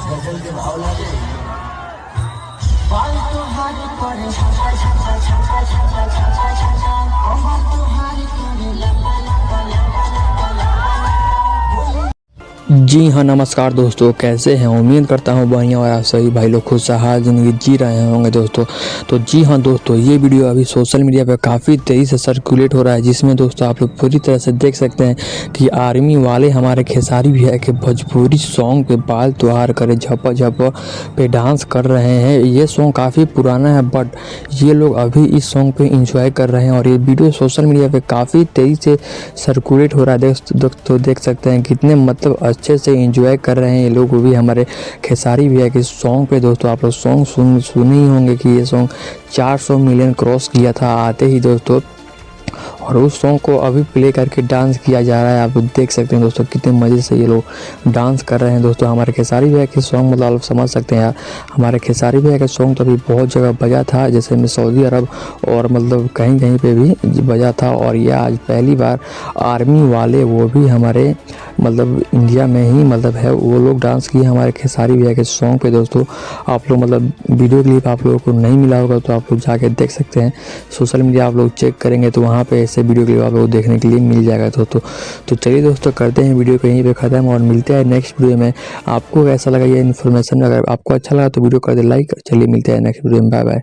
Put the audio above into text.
गजल के भाव लागे बाल तुम्हारे पर छापा छापा छापा छापा छापा छापा कमर तुम्हारी करे लंबा लंबा लंबा लंबा लंबा। जी हाँ, नमस्कार दोस्तों, कैसे हैं? उम्मीद करता हूँ बढ़िया और आप सभी भाई लोग खुशहाल ज़िंदगी जी रहे होंगे दोस्तों। तो जी हाँ दोस्तों, ये वीडियो अभी सोशल मीडिया पे काफ़ी तेज़ी से सर्कुलेट हो रहा है, जिसमें दोस्तों आप लोग पूरी तरह से देख सकते हैं कि आर्मी वाले हमारे खेसारी भैया के भोजपुरी सॉन्ग पे बाल त्योहार करे झपा झपा पे डांस कर रहे हैं। ये सॉन्ग काफ़ी पुराना है, बट ये लोग अभी इस सॉन्ग पे इंजॉय कर रहे हैं और ये वीडियो सोशल मीडिया पे काफ़ी तेज़ी से सर्कुलेट हो रहा है। दोस्तों देख सकते हैं कितने मतलब अच्छे से एंजॉय कर रहे हैं ये लोग, वो भी हमारे खेसारी भैया के सॉन्ग पे। दोस्तों आप लोग सॉन्ग सुने ही होंगे कि ये सॉन्ग 400 मिलियन क्रॉस किया था आते ही दोस्तों, और उस सॉन्ग को अभी प्ले करके डांस किया जा रहा है। आप देख सकते हैं दोस्तों कितने मज़े से ये लोग डांस कर रहे हैं। दोस्तों हमारे खेसारी भैया के सॉन्ग मतलब आप समझ सकते हैं यार, हमारे खेसारी भैया का सॉन्ग तो अभी बहुत जगह बजा था, जैसे में सऊदी अरब और मतलब कहीं कहीं पे भी बजा था, और ये आज पहली बार आर्मी वाले वो भी हमारे मतलब इंडिया में ही मतलब है, वो लोग डांस किए हमारे खेसारी भैया के सॉन्ग पे। दोस्तों आप लोग मतलब वीडियो क्लिप आप लोगों को नहीं मिला होगा तो आप लोग जाके देख सकते हैं, सोशल मीडिया आप लोग चेक करेंगे तो वहाँ पे ऐसे वीडियो क्लिप आप लोग देखने के लिए मिल जाएगा दोस्तों। तो चलिए दोस्तों, करते हैं वीडियो को यहीं पे ख़त्म और मिलते हैं नेक्स्ट वीडियो में। आपको कैसा लगा ये इन्फॉर्मेशन? अगर आपको अच्छा लगा तो वीडियो कर दे लाइक। चलिए मिलते हैं नेक्स्ट वीडियो में, बाय बाय।